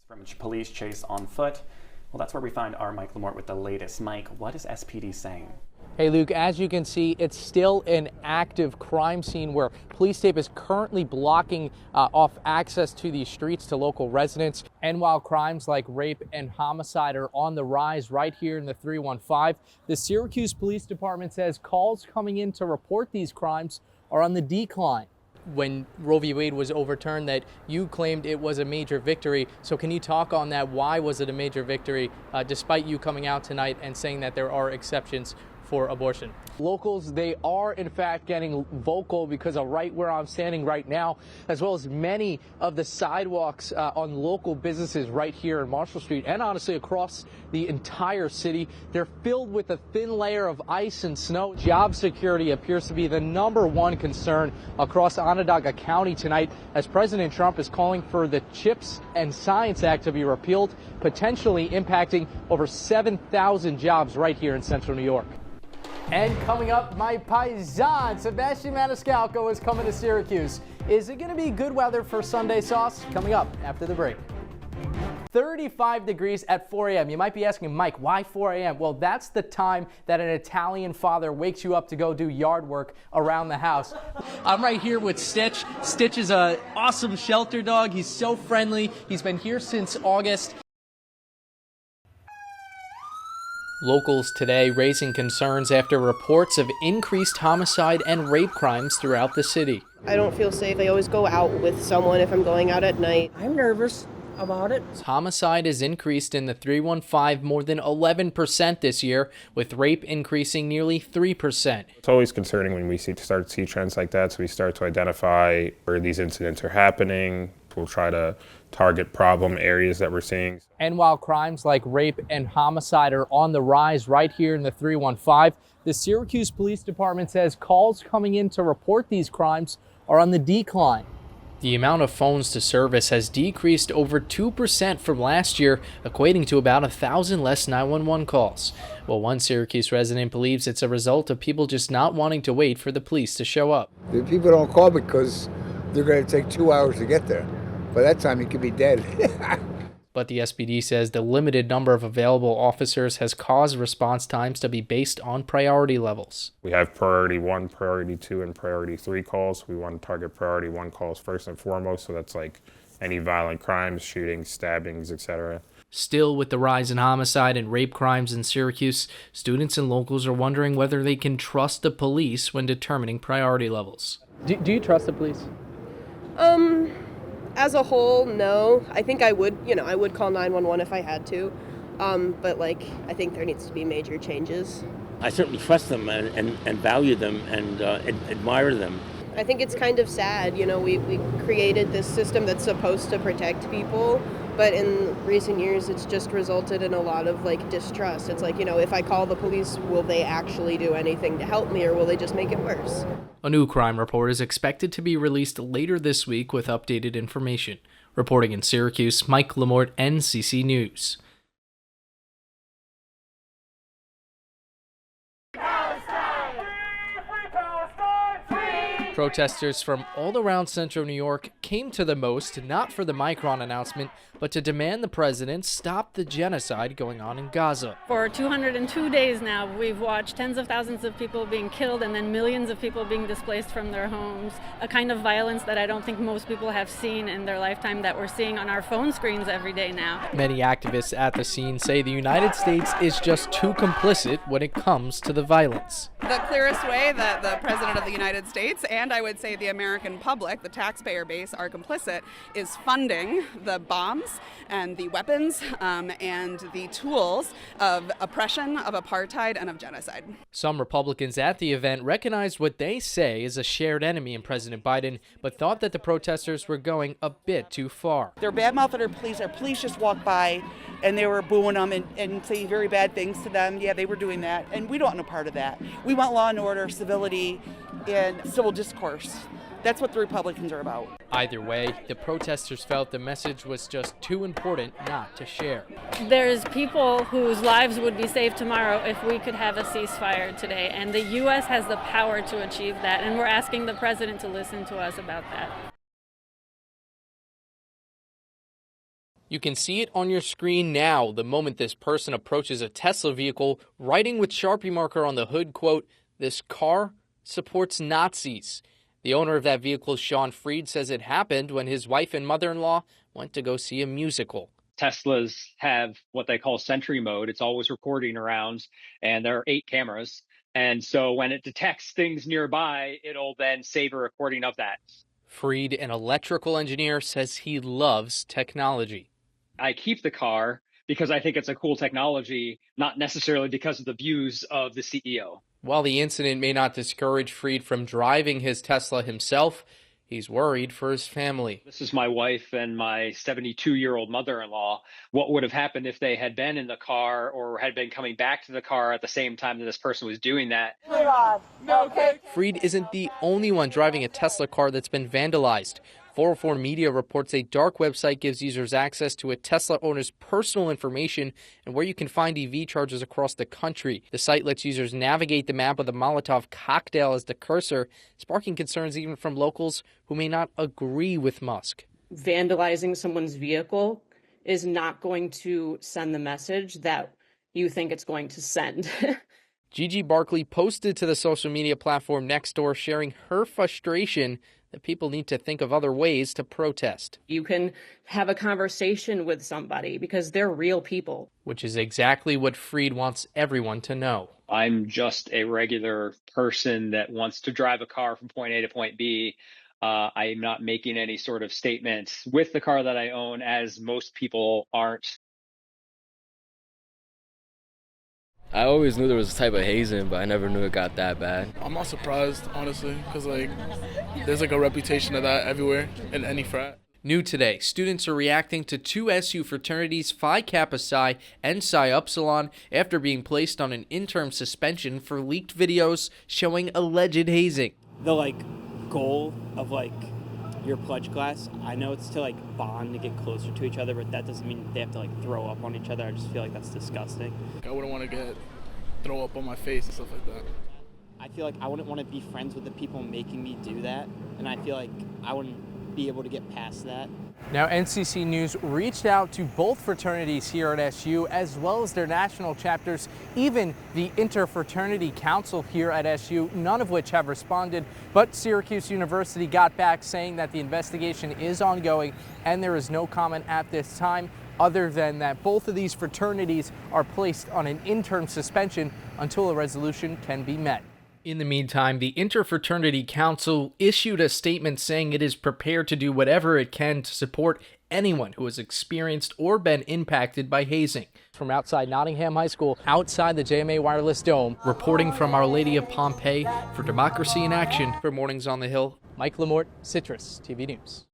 From police chase on foot. Well, that's where we find our Mike Lamorte with the latest. Mike, what is SPD saying? Hey Luke, as you can see, it's still an active crime scene where police tape is currently blocking off access to these streets to local residents. And while crimes like rape and homicide are on the rise right here in the 315, the Syracuse Police Department says calls coming in to report these crimes are on the decline. When Roe v. Wade was overturned, that you claimed it was a major victory. So can you talk on that? Why was it a major victory, despite you coming out tonight and saying that there are exceptions for abortion? Locals, they are in fact getting vocal because of right where I'm standing right now, as well as many of the sidewalks on local businesses right here in Marshall Street and honestly across the entire city. They're filled with a thin layer of ice and snow. Job security appears to be the #1 concern across Onondaga County tonight, as President Trump is calling for the CHIPS and Science Act to be repealed, potentially impacting over 7,000 jobs right here in central New York. And coming up, my paisan, Sebastian Maniscalco, is coming to Syracuse. Is it going to be good weather for Sunday sauce? Coming up after the break. 35 degrees at 4 a.m. You might be asking, Mike, why 4 a.m.? Well, that's the time that an Italian father wakes you up to go do yard work around the house. I'm right here with Stitch. Stitch is an awesome shelter dog. He's so friendly. He's been here since August. Locals today raising concerns after reports of increased homicide and rape crimes throughout the city. I don't feel safe. I always go out with someone if I'm going out at night. I'm nervous about it. Homicide has increased in the 315 more than 11% this year, with rape increasing nearly 3%. It's always concerning when we start to see trends like that, so we start to identify where these incidents are happening. We'll try to target problem areas that we're seeing. And while crimes like rape and homicide are on the rise right here in the 315, the Syracuse Police Department says calls coming in to report these crimes are on the decline. The amount of phones to service has decreased over 2% from last year, equating to about 1,000 less 911 calls. Well, one Syracuse resident believes it's a result of people just not wanting to wait for the police to show up. The people don't call because they're going to take 2 hours to get there. By that time, you could be dead. But the SPD says the limited number of available officers has caused response times to be based on priority levels. We have priority 1, priority 2, and priority 3 calls. We want to target priority 1 calls first and foremost, so that's like any violent crimes, shootings, stabbings, etc. Still, with the rise in homicide and rape crimes in Syracuse, students and locals are wondering whether they can trust the police when determining priority levels. Do you trust the police? As a whole, no. I think I would call 911 if I had to. But I think there needs to be major changes. I certainly trust them and value them and admire them. I think it's kind of sad, we created this system that's supposed to protect people, but in recent years it's just resulted in a lot of distrust. It's if I call the police, will they actually do anything to help me, or will they just make it worse? A new crime report is expected to be released later this week with updated information. Reporting in Syracuse, Mike Lamorte, NCC News. Protesters from all around central New York came to the most, not for the Micron announcement, but to demand the president stop the genocide going on in Gaza. For 202 days now, we've watched tens of thousands of people being killed and then millions of people being displaced from their homes. A kind of violence that I don't think most people have seen in their lifetime that we're seeing on our phone screens every day now. Many activists at the scene say the United States is just too complicit when it comes to the violence. The clearest way that the President of the United States and I would say the American public, the taxpayer base, are complicit is funding the bombs and the weapons and the tools of oppression, of apartheid, and of genocide. Some Republicans at the event recognized what they say is a shared enemy in President Biden, but thought that the protesters were going a bit too far. They're bad-mouthing our police. Our police just walked by and they were booing them and saying very bad things to them. Yeah, they were doing that, and we don't want no part of that. We want law and order, civility, and civil discourse. That's what the Republicans are about. Either way, the protesters felt the message was just too important not to share. There's people whose lives would be saved tomorrow if we could have a ceasefire today, and the U.S. has the power to achieve that, and we're asking the president to listen to us about that. You can see it on your screen now the moment this person approaches a Tesla vehicle, writing with Sharpie marker on the hood, quote, "This car supports Nazis." The owner of that vehicle, Sean Freed, says it happened when his wife and mother-in-law went to go see a musical. Teslas have what they call sentry mode. It's always recording around, and there are 8 cameras. And so when it detects things nearby, it'll then save a recording of that. Freed, an electrical engineer, says he loves technology. I keep the car because I think it's a cool technology, not necessarily because of the views of the CEO. While the incident may not discourage Freed from driving his Tesla himself, he's worried for his family. This is my wife and my 72-year-old mother-in-law. What would have happened if they had been in the car or had been coming back to the car at the same time that this person was doing that? Freed isn't the only one driving a Tesla car that's been vandalized. 404 Media reports a dark website gives users access to a Tesla owner's personal information and where you can find EV chargers across the country. The site lets users navigate the map with a Molotov cocktail as the cursor, sparking concerns even from locals who may not agree with Musk. Vandalizing someone's vehicle is not going to send the message that you think it's going to send. Gigi Barkley posted to the social media platform Nextdoor, sharing her frustration that people need to think of other ways to protest. You can have a conversation with somebody because they're real people. Which is exactly what Freed wants everyone to know. I'm just a regular person that wants to drive a car from point A to point B. I am not making any sort of statements with the car that I own, as most people aren't. I always knew there was a type of hazing, but I never knew it got that bad. I'm not surprised, honestly, because there's a reputation of that everywhere in any frat. New today, students are reacting to 2 SU fraternities Phi Kappa Psi and Psi Upsilon after being placed on an interim suspension for leaked videos showing alleged hazing. The goal of your pledge class, I know it's to bond to get closer to each other, but that doesn't mean they have to throw up on each other. I just feel like that's disgusting. I wouldn't want to throw up on my face and stuff like that. I feel like I wouldn't want to be friends with the people making me do that, and I feel like I wouldn't be able to get past that. Now, NCC News reached out to both fraternities here at SU, as well as their national chapters, even the Interfraternity Council here at SU, none of which have responded. But Syracuse University got back saying that the investigation is ongoing and there is no comment at this time, other than that both of these fraternities are placed on an interim suspension until a resolution can be met. In the meantime, the Interfraternity Council issued a statement saying it is prepared to do whatever it can to support anyone who has experienced or been impacted by hazing. From outside Nottingham High School, outside the JMA Wireless Dome, reporting from Our Lady of Pompeii for Democracy in Action. For Mornings on the Hill, Mike Lamorte, Citrus TV News.